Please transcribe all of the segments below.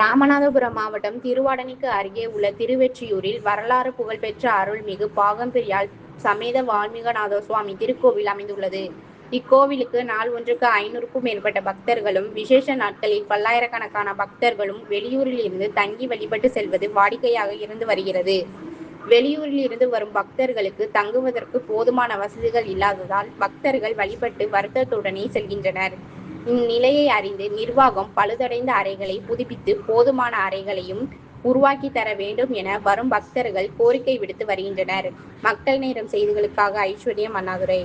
ராமநாதபுரம் மாவட்டம் திருவாடனைக்கு அருகே உள்ள திருவெற்றியூரில் வரலாறு புகழ்பெற்ற அருள்மிகு பாகம்பிரியாள் சமேத வால்மீகநாத சுவாமி திருக்கோவில் அமைந்துள்ளது. இக்கோவிலுக்கு நாள் ஒன்றுக்கு 500க்கும் மேற்பட்ட பக்தர்களும், விசேஷ நாட்களில் பல்லாயிரக்கணக்கான பக்தர்களும் வெளியூரில் இருந்து தங்கி வழிபட்டு செல்வது வாடிக்கையாக இருந்து வருகிறது. வெளியூரில் இருந்து வரும் பக்தர்களுக்கு தங்குவதற்கு போதுமான வசதிகள் இல்லாததால் பக்தர்கள் வழிபட்டு வருத்தத்துடனே செல்கின்றனர். இந்நிலையை அறிந்து நிர்வாகம் பழுதடைந்த அறைகளை புதுப்பித்து போதுமான அறைகளையும் உருவாக்கி தர வேண்டும் என வரும் பக்தர்கள் கோரிக்கை விடுத்து வருகின்றனர். மக்கள் நேரம் செய்திகளுக்காக ஐஸ்வர்யம், அண்ணாதுரை.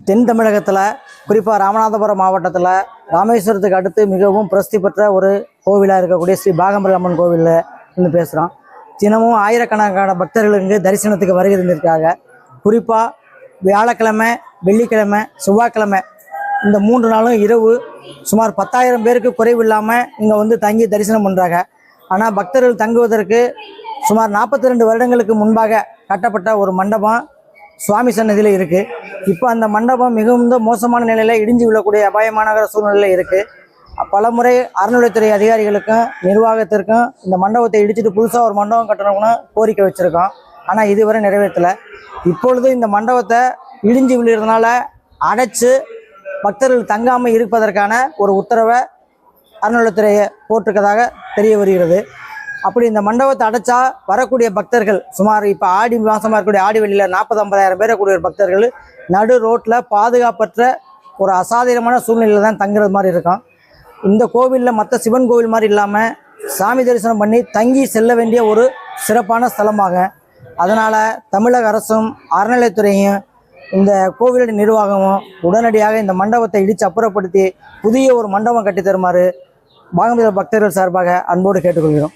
தென் தமிழகத்தில் குறிப்பாக ராமநாதபுரம் மாவட்டத்தில் ராமேஸ்வரத்துக்கு அடுத்து மிகவும் பிரசித்தி பெற்ற ஒரு கோவிலாக இருக்கக்கூடிய ஸ்ரீ பாகம்பிரியாள் அம்மன் கோவிலில் இருந்து பேசுகிறோம். தினமும் ஆயிரக்கணக்கான பக்தர்கள் இங்கு தரிசனத்துக்கு வருகை இருந்திருக்காங்க. குறிப்பாக வியாழக்கிழமை, வெள்ளிக்கிழமை, செவ்வாய்க்கிழமை இந்த 3 நாளும் இரவு சுமார் 10,000 பேருக்கு குறைவில்லாமல் இங்கே வந்து தங்கி தரிசனம் பண்ணுறாங்க. ஆனால் பக்தர்கள் தங்குவதற்கு சுமார் 42 வருடங்களுக்கு முன்பாக கட்டப்பட்ட ஒரு மண்டபம் சுவாமி சன்னதியில் இருக்குது. இப்போ அந்த மண்டபம் மிகுந்த மோசமான நிலையில் இடிஞ்சு விழக்கூடிய அபாயமான சூழ்நிலையில் இருக்குது. பல முறை அறநிலையத்துறை அதிகாரிகளுக்கும் நிர்வாகத்திற்கும் இந்த மண்டபத்தை இடிச்சிட்டு புதுசாக ஒரு மண்டபம் கட்டணும்னு கோரிக்கை வச்சுருக்கோம். ஆனால் இதுவரை நிறைவேற்றலை. இப்பொழுது இந்த மண்டபத்தை இடிஞ்சு விழுறதுனால அடைச்சு பக்தர்கள் தங்காமல் இருப்பதற்கான ஒரு உத்தரவை அறநிலையத்துறையை போட்டிருக்கதாக தெரிய வருகிறது. அப்படி இந்த மண்டபத்தை அடைச்சா வரக்கூடிய பக்தர்கள் சுமார் இப்போ ஆடி மாதமாக இருக்கக்கூடிய ஆடி வெள்ளியில் 40-50,000 பேரை கூடிய பக்தர்கள் நடு ரோட்டில் பாதுகாப்பற்ற ஒரு அசாதாரணமான சூழ்நிலையில் தான் தங்குறது மாதிரி இருக்கும். இந்த கோவிலில் மற்ற சிவன் கோவில் மாதிரி இல்லாமல் சாமி தரிசனம் பண்ணி தங்கி செல்ல வேண்டிய ஒரு சிறப்பான ஸ்தலமாக, அதனால் தமிழக அரசும் அறநிலையத்துறையும் இந்த கோவிலுடைய நிர்வாகமும் உடனடியாக இந்த மண்டபத்தை இடித்து அப்புறப்படுத்தி புதிய ஒரு மண்டபம் கட்டி தருமாறு பாகம்பிரியாள் பக்தர்கள் சார்பாக அன்போடு கேட்டுக்கொள்கிறோம்.